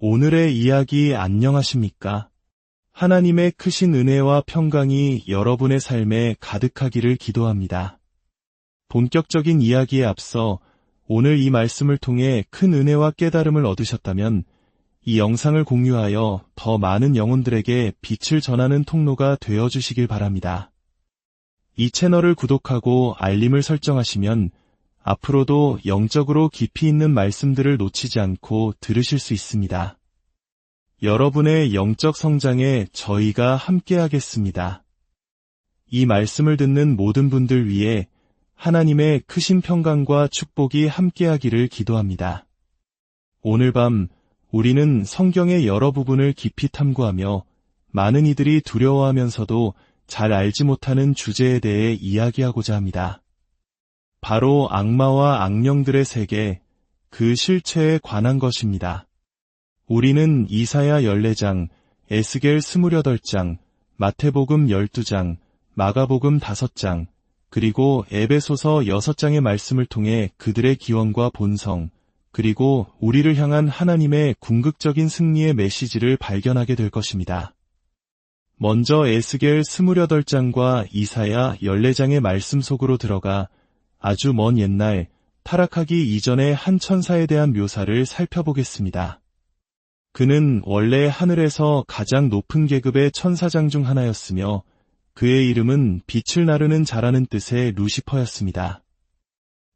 오늘의 이야기 안녕하십니까? 하나님의 크신 은혜와 평강이 여러분의 삶에 가득하기를 기도합니다. 본격적인 이야기에 앞서 오늘 이 말씀을 통해 큰 은혜와 깨달음을 얻으셨다면 이 영상을 공유하여 더 많은 영혼들에게 빛을 전하는 통로가 되어주시길 바랍니다. 이 채널을 구독하고 알림을 설정하시면 앞으로도 영적으로 깊이 있는 말씀들을 놓치지 않고 들으실 수 있습니다. 여러분의 영적 성장에 저희가 함께하겠습니다. 이 말씀을 듣는 모든 분들 위해 하나님의 크신 평강과 축복이 함께하기를 기도합니다. 오늘 밤 우리는 성경의 여러 부분을 깊이 탐구하며 많은 이들이 두려워하면서도 잘 알지 못하는 주제에 대해 이야기하고자 합니다. 바로 악마와 악령들의 세계, 그 실체에 관한 것입니다. 우리는 이사야 14장, 에스겔 28장, 마태복음 12장, 마가복음 5장, 그리고 에베소서 6장의 말씀을 통해 그들의 기원과 본성, 그리고 우리를 향한 하나님의 궁극적인 승리의 메시지를 발견하게 될 것입니다. 먼저 에스겔 28장과 이사야 14장의 말씀 속으로 들어가 아주 먼 옛날 타락하기 이전의 한 천사에 대한 묘사를 살펴보겠습니다. 그는 원래 하늘에서 가장 높은 계급의 천사장 중 하나였으며 그의 이름은 빛을 나르는 자라는 뜻의 루시퍼였습니다.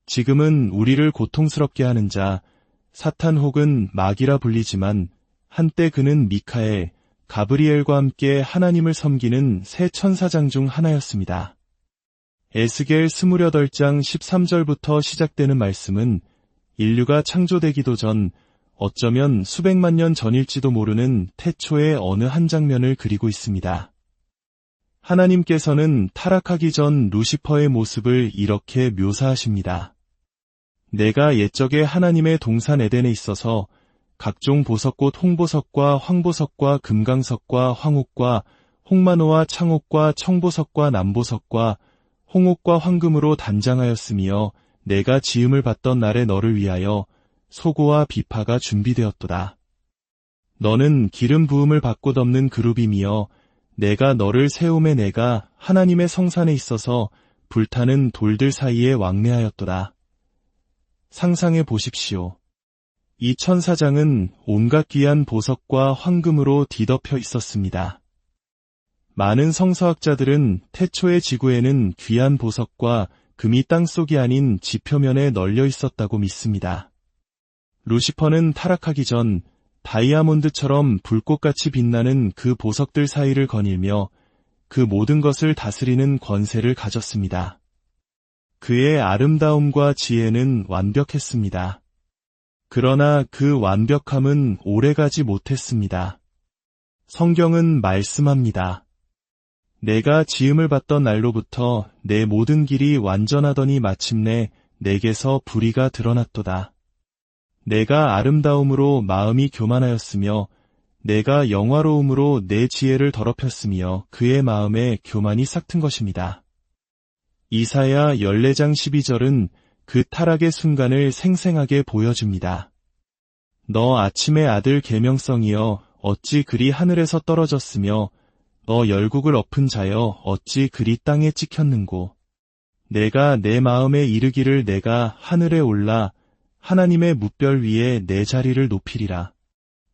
지금은 우리를 고통스럽게 하는 자, 사탄 혹은 마귀라 불리지만 한때 그는 미카엘, 가브리엘과 함께 하나님을 섬기는 새 천사장 중 하나였습니다. 에스겔 28장 13절부터 시작되는 말씀은 인류가 창조되기도 전 어쩌면 수백만 년 전일지도 모르는 태초의 어느 한 장면을 그리고 있습니다. 하나님께서는 타락하기 전 루시퍼의 모습을 이렇게 묘사하십니다. 내가 옛적에 하나님의 동산 에덴에 있어서 각종 보석꽃 홍보석과 황보석과 금강석과 황옥과 홍마노와 창옥과 청보석과 남보석과 홍옥과 황금으로 단장하였으며 내가 지음을 받던 날에 너를 위하여 소고와 비파가 준비되었도다. 너는 기름 부음을 받고 덮는 그룹임이여 내가 너를 세움에 내가 하나님의 성산에 있어서 불타는 돌들 사이에 왕래하였도다. 상상해 보십시오. 이 천사장은 온갖 귀한 보석과 황금으로 뒤덮여 있었습니다. 많은 성서학자들은 태초의 지구에는 귀한 보석과 금이 땅속이 아닌 지표면에 널려 있었다고 믿습니다. 루시퍼는 타락하기 전 다이아몬드처럼 불꽃같이 빛나는 그 보석들 사이를 거닐며 그 모든 것을 다스리는 권세를 가졌습니다. 그의 아름다움과 지혜는 완벽했습니다. 그러나 그 완벽함은 오래가지 못했습니다. 성경은 말씀합니다. 내가 지음을 받던 날로부터 내 모든 길이 완전하더니 마침내 내게서 불의가 드러났도다. 내가 아름다움으로 마음이 교만하였으며 내가 영화로움으로 내 지혜를 더럽혔으며 그의 마음에 교만이 싹튼 것입니다. 이사야 14장 12절은 그 타락의 순간을 생생하게 보여줍니다. 너 아침의 아들 계명성이여 어찌 그리 하늘에서 떨어졌으며 너 열국을 엎은 자여 어찌 그리 땅에 찍혔는고. 내가 내 마음에 이르기를 내가 하늘에 올라 하나님의 뭇별 위에 내 자리를 높이리라.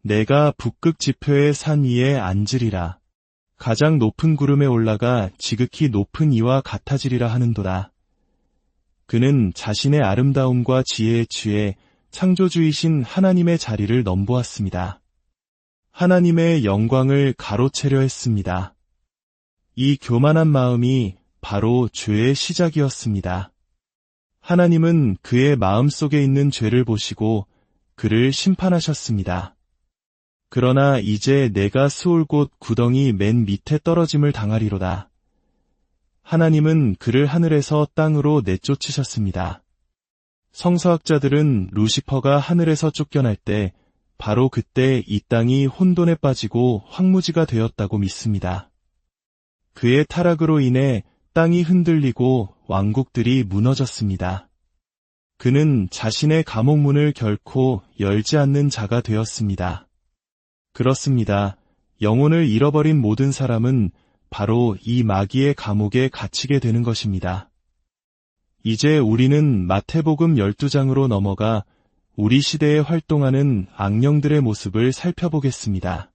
내가 북극 지표의 산 위에 앉으리라. 가장 높은 구름에 올라가 지극히 높은 이와 같아지리라 하는도다. 그는 자신의 아름다움과 지혜에 취해 창조주이신 하나님의 자리를 넘보았습니다. 하나님의 영광을 가로채려 했습니다. 이 교만한 마음이 바로 죄의 시작이었습니다. 하나님은 그의 마음속에 있는 죄를 보시고 그를 심판하셨습니다. 그러나 이제 내가 스올 곳 구덩이 맨 밑에 떨어짐을 당하리로다. 하나님은 그를 하늘에서 땅으로 내쫓으셨습니다. 성서학자들은 루시퍼가 하늘에서 쫓겨날 때 바로 그때 이 땅이 혼돈에 빠지고 황무지가 되었다고 믿습니다. 그의 타락으로 인해 땅이 흔들리고 왕국들이 무너졌습니다. 그는 자신의 감옥문을 결코 열지 않는 자가 되었습니다. 그렇습니다. 영혼을 잃어버린 모든 사람은 바로 이 마귀의 감옥에 갇히게 되는 것입니다. 이제 우리는 마태복음 12장으로 넘어가 우리 시대에 활동하는 악령들의 모습을 살펴보겠습니다.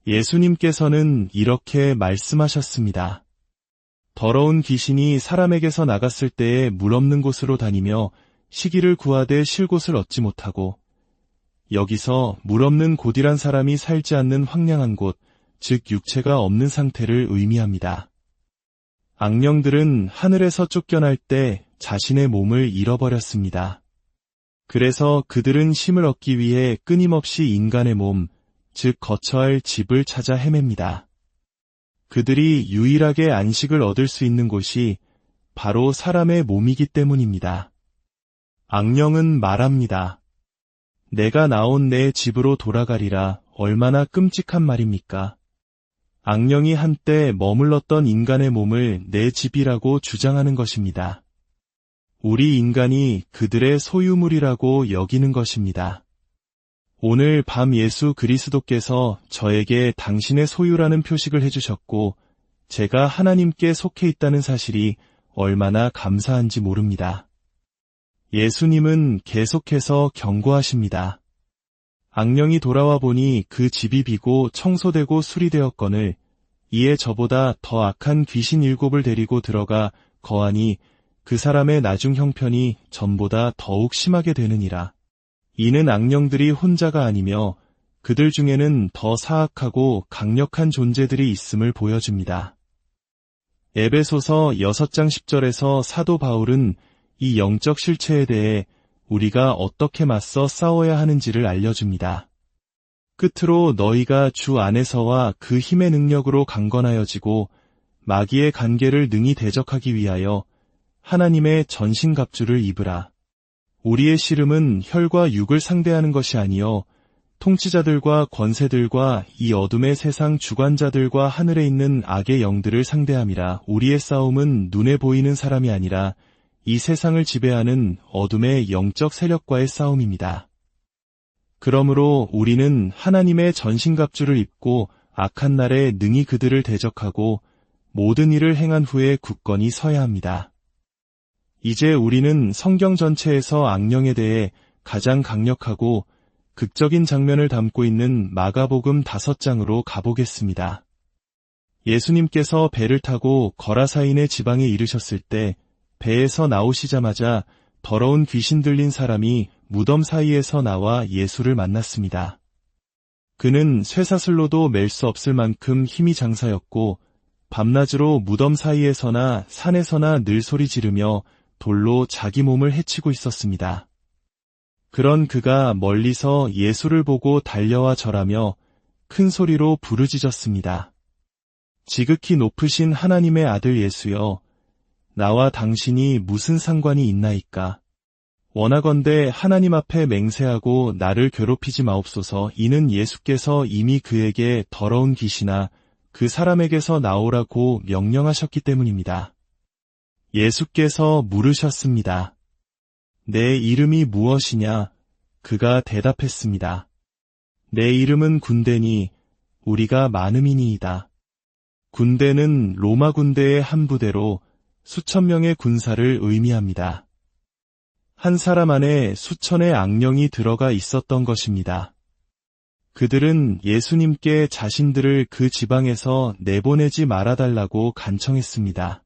예수님께서는 이렇게 말씀하셨습니다. 더러운 귀신이 사람에게서 나갔을 때에 물 없는 곳으로 다니며 시기를 구하되 쉴 곳을 얻지 못하고, 여기서 물 없는 곳이란 사람이 살지 않는 황량한 곳, 즉 육체가 없는 상태를 의미합니다. 악령들은 하늘에서 쫓겨날 때 자신의 몸을 잃어버렸습니다. 그래서 그들은 쉼을 얻기 위해 끊임없이 인간의 몸, 즉 거처할 집을 찾아 헤맵니다. 그들이 유일하게 안식을 얻을 수 있는 곳이 바로 사람의 몸이기 때문입니다. 악령은 말합니다. 내가 나온 내 집으로 돌아가리라. 얼마나 끔찍한 말입니까? 악령이 한때 머물렀던 인간의 몸을 내 집이라고 주장하는 것입니다. 우리 인간이 그들의 소유물이라고 여기는 것입니다. 오늘 밤 예수 그리스도께서 저에게 당신의 소유라는 표식을 해주셨고, 제가 하나님께 속해 있다는 사실이 얼마나 감사한지 모릅니다. 예수님은 계속해서 경고하십니다. 악령이 돌아와 보니 그 집이 비고 청소되고 수리되었거늘, 이에 저보다 더 악한 귀신 7을 데리고 들어가 거하니 그 사람의 나중 형편이 전보다 더욱 심하게 되느니라. 이는 악령들이 혼자가 아니며 그들 중에는 더 사악하고 강력한 존재들이 있음을 보여줍니다. 에베소서 6장 10절에서 사도 바울은 이 영적 실체에 대해 우리가 어떻게 맞서 싸워야 하는지를 알려줍니다. 끝으로 너희가 주 안에서와 그 힘의 능력으로 강건하여지고 마귀의 간계를 능히 대적하기 위하여 하나님의 전신갑주를 입으라. 우리의 씨름은 혈과 육을 상대하는 것이 아니요 통치자들과 권세들과 이 어둠의 세상 주관자들과 하늘에 있는 악의 영들을 상대함이라. 우리의 싸움은 눈에 보이는 사람이 아니라 이 세상을 지배하는 어둠의 영적 세력과의 싸움입니다. 그러므로 우리는 하나님의 전신갑주를 입고 악한 날에 능히 그들을 대적하고 모든 일을 행한 후에 굳건히 서야 합니다. 이제 우리는 성경 전체에서 악령에 대해 가장 강력하고 극적인 장면을 담고 있는 마가복음 5장으로 가보겠습니다. 예수님께서 배를 타고 거라사인의 지방에 이르셨을 때 배에서 나오시자마자 더러운 귀신 들린 사람이 무덤 사이에서 나와 예수를 만났습니다. 그는 쇠사슬로도 맬 수 없을 만큼 힘이 장사였고 밤낮으로 무덤 사이에서나 산에서나 늘 소리 지르며 돌로 자기 몸을 해치고 있었습니다. 그런 그가 멀리서 예수를 보고 달려와 절하며 큰 소리로 부르짖었습니다. 지극히 높으신 하나님의 아들 예수여, 나와 당신이 무슨 상관이 있나이까? 원하건대 하나님 앞에 맹세하고 나를 괴롭히지 마옵소서. 이는 예수께서 이미 그에게 더러운 귀신아 그 사람에게서 나오라고 명령하셨기 때문입니다. 예수께서 물으셨습니다. 내 이름이 무엇이냐? 그가 대답했습니다. 내 이름은 군대니 우리가 많음이니이다. 군대는 로마 군대의 한 부대로 수천 명의 군사를 의미합니다. 한 사람 안에 수천의 악령이 들어가 있었던 것입니다. 그들은 예수님께 자신들을 그 지방에서 내보내지 말아달라고 간청했습니다.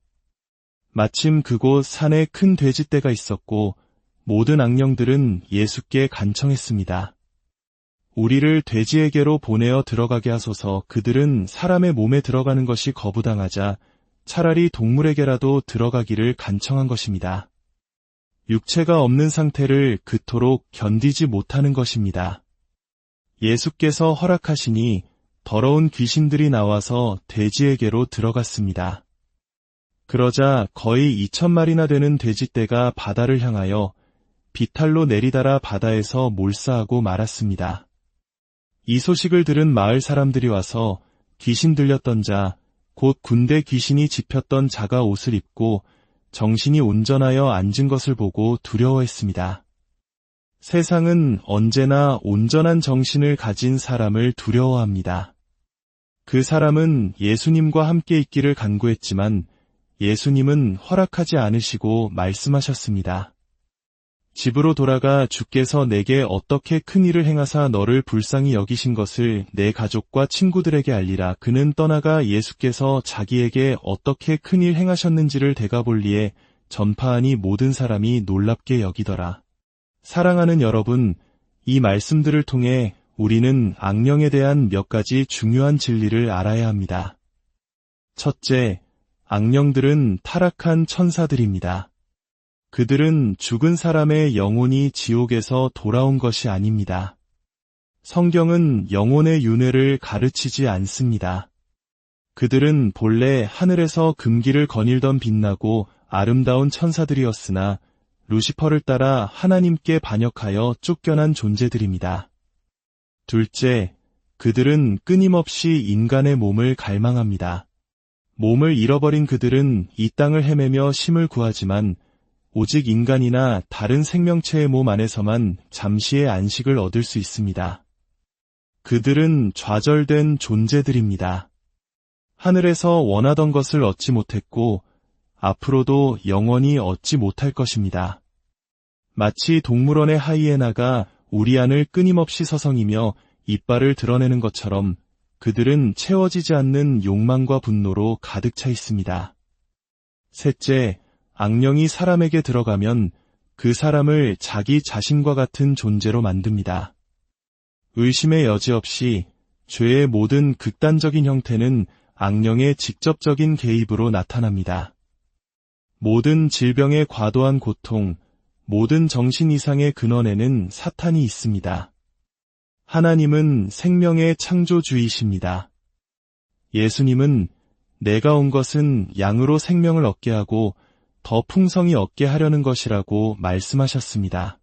마침 그곳 산에 큰 돼지떼가 있었고 모든 악령들은 예수께 간청했습니다. 우리를 돼지에게로 보내어 들어가게 하소서. 그들은 사람의 몸에 들어가는 것이 거부당하자 차라리 동물에게라도 들어가기를 간청한 것입니다. 육체가 없는 상태를 그토록 견디지 못하는 것입니다. 예수께서 허락하시니 더러운 귀신들이 나와서 돼지에게로 들어갔습니다. 그러자 거의 2,000마리나 되는 돼지떼가 바다를 향하여 비탈로 내리달아 바다에서 몰사하고 말았습니다. 이 소식을 들은 마을 사람들이 와서 귀신 들렸던 자, 곧 군대 귀신이 집혔던 자가 옷을 입고 정신이 온전하여 앉은 것을 보고 두려워했습니다. 세상은 언제나 온전한 정신을 가진 사람을 두려워합니다. 그 사람은 예수님과 함께 있기를 간구했지만 예수님은 허락하지 않으시고 말씀하셨습니다. 집으로 돌아가 주께서 내게 어떻게 큰 일을 행하사 너를 불쌍히 여기신 것을 내 가족과 친구들에게 알리라. 그는 떠나가 예수께서 자기에게 어떻게 큰 일 행하셨는지를 대가볼리에 전파하니 모든 사람이 놀랍게 여기더라. 사랑하는 여러분, 이 말씀들을 통해 우리는 악령에 대한 몇 가지 중요한 진리를 알아야 합니다. 첫째, 악령들은 타락한 천사들입니다. 그들은 죽은 사람의 영혼이 지옥에서 돌아온 것이 아닙니다. 성경은 영혼의 윤회를 가르치지 않습니다. 그들은 본래 하늘에서 금기를 거닐던 빛나고 아름다운 천사들이었으나 루시퍼를 따라 하나님께 반역하여 쫓겨난 존재들입니다. 둘째, 그들은 끊임없이 인간의 몸을 갈망합니다. 몸을 잃어버린 그들은 이 땅을 헤매며 쉼을 구하지만 오직 인간이나 다른 생명체의 몸 안에서만 잠시의 안식을 얻을 수 있습니다. 그들은 좌절된 존재들입니다. 하늘에서 원하던 것을 얻지 못했고 앞으로도 영원히 얻지 못할 것입니다. 마치 동물원의 하이에나가 우리 안을 끊임없이 서성이며 이빨을 드러내는 것처럼 그들은 채워지지 않는 욕망과 분노로 가득 차 있습니다. 셋째, 악령이 사람에게 들어가면 그 사람을 자기 자신과 같은 존재로 만듭니다. 의심의 여지 없이 죄의 모든 극단적인 형태는 악령의 직접적인 개입으로 나타납니다. 모든 질병의 과도한 고통, 모든 정신 이상의 근원에는 사탄이 있습니다. 하나님은 생명의 창조주이십니다. 예수님은 내가 온 것은 양으로 생명을 얻게 하고 더 풍성히 얻게 하려는 것이라고 말씀하셨습니다.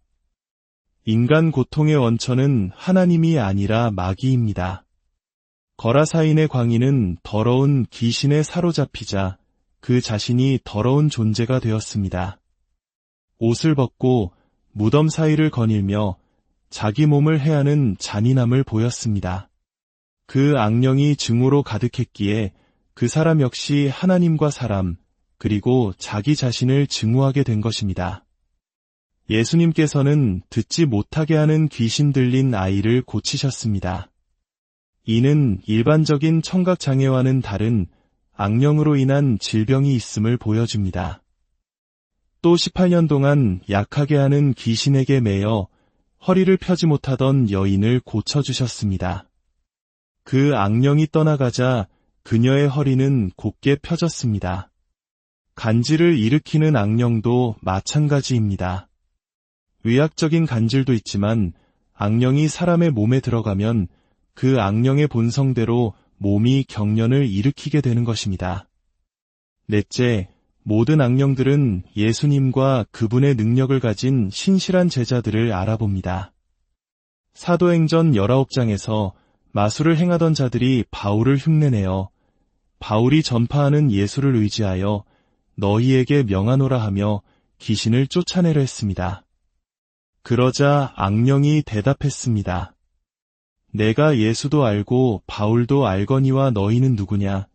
인간 고통의 원천은 하나님이 아니라 마귀입니다. 거라사인의 광인은 더러운 귀신에 사로잡히자 그 자신이 더러운 존재가 되었습니다. 옷을 벗고 무덤 사이를 거닐며 자기 몸을 해하는 잔인함을 보였습니다. 그 악령이 증오로 가득했기에 그 사람 역시 하나님과 사람, 그리고 자기 자신을 증오하게 된 것입니다. 예수님께서는 듣지 못하게 하는 귀신 들린 아이를 고치셨습니다. 이는 일반적인 청각장애와는 다른 악령으로 인한 질병이 있음을 보여줍니다. 또 18년 동안 약하게 하는 귀신에게 매여 허리를 펴지 못하던 여인을 고쳐주셨습니다. 그 악령이 떠나가자 그녀의 허리는 곧게 펴졌습니다. 간질을 일으키는 악령도 마찬가지입니다. 의학적인 간질도 있지만 악령이 사람의 몸에 들어가면 그 악령의 본성대로 몸이 경련을 일으키게 되는 것입니다. 넷째, 모든 악령들은 예수님과 그분의 능력을 가진 신실한 제자들을 알아봅니다. 사도행전 19장에서 마술을 행하던 자들이 바울을 흉내내어 바울이 전파하는 예수를 의지하여 너희에게 명하노라 하며 귀신을 쫓아내려 했습니다. 그러자 악령이 대답했습니다. 내가 예수도 알고 바울도 알거니와 너희는 누구냐?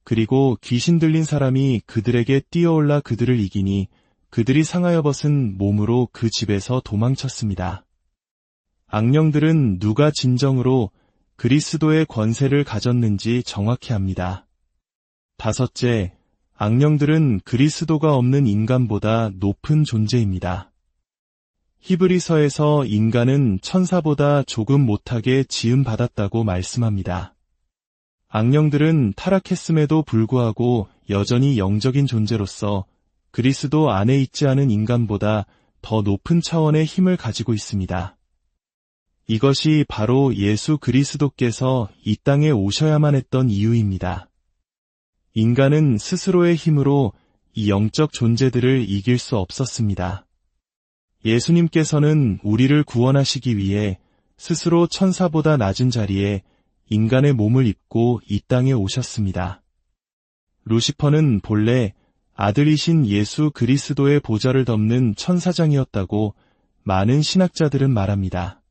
그리고 귀신 들린 사람이 그들에게 뛰어올라 그들을 이기니 그들이 상하여 벗은 몸으로 그 집에서 도망쳤습니다. 악령들은 누가 진정으로 그리스도의 권세를 가졌는지 정확히 압니다. 다섯째, 악령들은 그리스도가 없는 인간보다 높은 존재입니다. 히브리서에서 인간은 천사보다 조금 못하게 지음받았다고 말씀합니다. 악령들은 타락했음에도 불구하고 여전히 영적인 존재로서 그리스도 안에 있지 않은 인간보다 더 높은 차원의 힘을 가지고 있습니다. 이것이 바로 예수 그리스도께서 이 땅에 오셔야만 했던 이유입니다. 인간은 스스로의 힘으로 이 영적 존재들을 이길 수 없었습니다. 예수님께서는 우리를 구원하시기 위해 스스로 천사보다 낮은 자리에 인간의 몸을 입고 이 땅에 오셨습니다. 루시퍼는 본래 아들이신 예수 그리스도의 보좌를 덮는 천사장이었다고 많은 신학자들은 말합니다.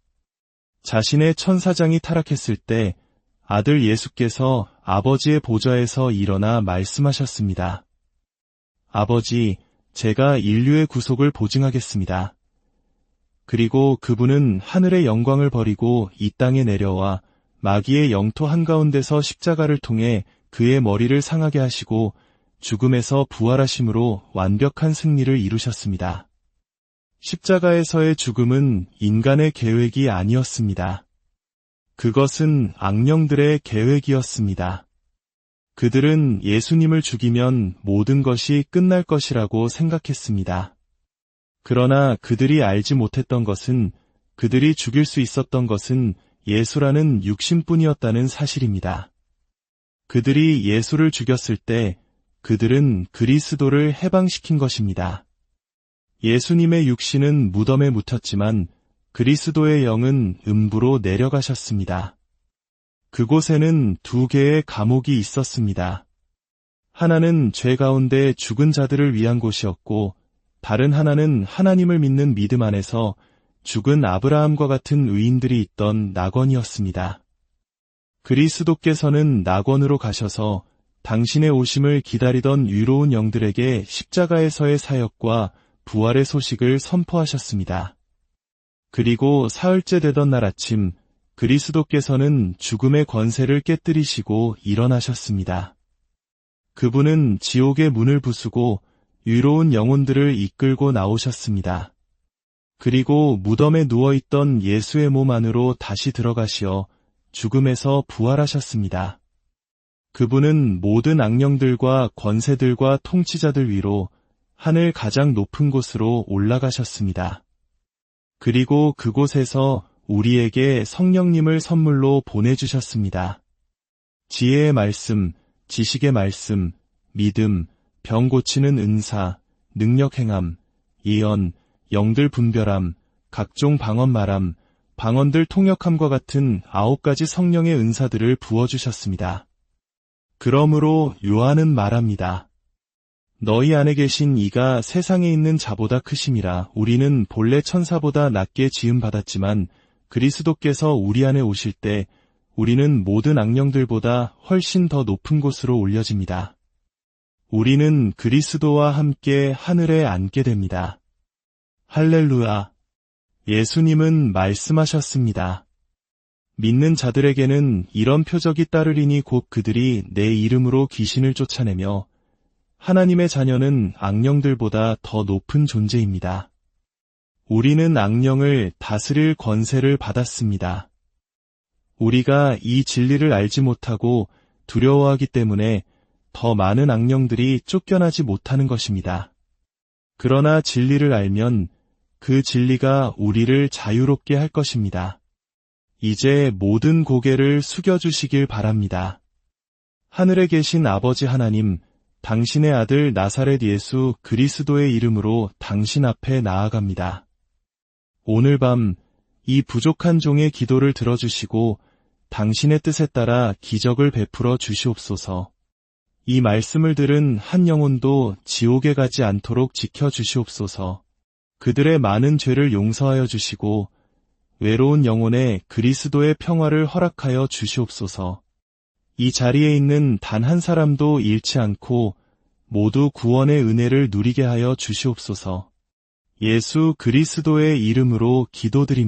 자신의 천사장이 타락했을 때 아들 예수께서 아버지의 보좌에서 일어나 말씀하셨습니다. 아버지, 제가 인류의 구속을 보증하겠습니다. 그리고 그분은 하늘의 영광을 버리고 이 땅에 내려와 마귀의 영토 한가운데서 십자가를 통해 그의 머리를 상하게 하시고 죽음에서 부활하심으로 완벽한 승리를 이루셨습니다. 십자가에서의 죽음은 인간의 계획이 아니었습니다. 그것은 악령들의 계획이었습니다. 그들은 예수님을 죽이면 모든 것이 끝날 것이라고 생각했습니다. 그러나 그들이 알지 못했던 것은 그들이 죽일 수 있었던 것은 예수라는 육신뿐이었다는 사실입니다. 그들이 예수를 죽였을 때 그들은 그리스도를 해방시킨 것입니다. 예수님의 육신은 무덤에 묻혔지만 그리스도의 영은 음부로 내려가셨습니다. 그곳에는 두 개의 감옥이 있었습니다. 하나는 죄 가운데 죽은 자들을 위한 곳이었고 다른 하나는 하나님을 믿는 믿음 안에서 죽은 아브라함과 같은 의인들이 있던 낙원이었습니다. 그리스도께서는 낙원으로 가셔서 당신의 오심을 기다리던 의로운 영들에게 십자가에서의 사역과 부활의 소식을 선포하셨습니다. 그리고 사흘째 되던 날 아침 그리스도께서는 죽음의 권세를 깨뜨리시고 일어나셨습니다. 그분은 지옥의 문을 부수고 의로운 영혼들을 이끌고 나오셨습니다. 그리고 무덤에 누워있던 예수의 몸 안으로 다시 들어가시어 죽음에서 부활하셨습니다. 그분은 모든 악령들과 권세들과 통치자들 위로 하늘 가장 높은 곳으로 올라가셨습니다. 그리고 그곳에서 우리에게 성령님을 선물로 보내주셨습니다. 지혜의 말씀, 지식의 말씀, 믿음, 병 고치는 은사, 능력 행함, 예언, 영들 분별함, 각종 방언 말함, 방언들 통역함과 같은 9가지 성령의 은사들을 부어주셨습니다. 그러므로 요한은 말합니다. 너희 안에 계신 이가 세상에 있는 자보다 크심이라. 우리는 본래 천사보다 낮게 지음받았지만 그리스도께서 우리 안에 오실 때 우리는 모든 악령들보다 훨씬 더 높은 곳으로 올려집니다. 우리는 그리스도와 함께 하늘에 앉게 됩니다. 할렐루야! 예수님은 말씀하셨습니다. 믿는 자들에게는 이런 표적이 따르리니 곧 그들이 내 이름으로 귀신을 쫓아내며 하나님의 자녀는 악령들보다 더 높은 존재입니다. 우리는 악령을 다스릴 권세를 받았습니다. 우리가 이 진리를 알지 못하고 두려워하기 때문에 더 많은 악령들이 쫓겨나지 못하는 것입니다. 그러나 진리를 알면 그 진리가 우리를 자유롭게 할 것입니다. 이제 모든 고개를 숙여주시길 바랍니다. 하늘에 계신 아버지 하나님, 당신의 아들 나사렛 예수 그리스도의 이름으로 당신 앞에 나아갑니다. 오늘 밤 이 부족한 종의 기도를 들어주시고 당신의 뜻에 따라 기적을 베풀어 주시옵소서. 이 말씀을 들은 한 영혼도 지옥에 가지 않도록 지켜주시옵소서. 그들의 많은 죄를 용서하여 주시고 외로운 영혼에 그리스도의 평화를 허락하여 주시옵소서. 이 자리에 있는 단 한 사람도 잃지 않고 모두 구원의 은혜를 누리게 하여 주시옵소서. 예수 그리스도의 이름으로 기도드립니다.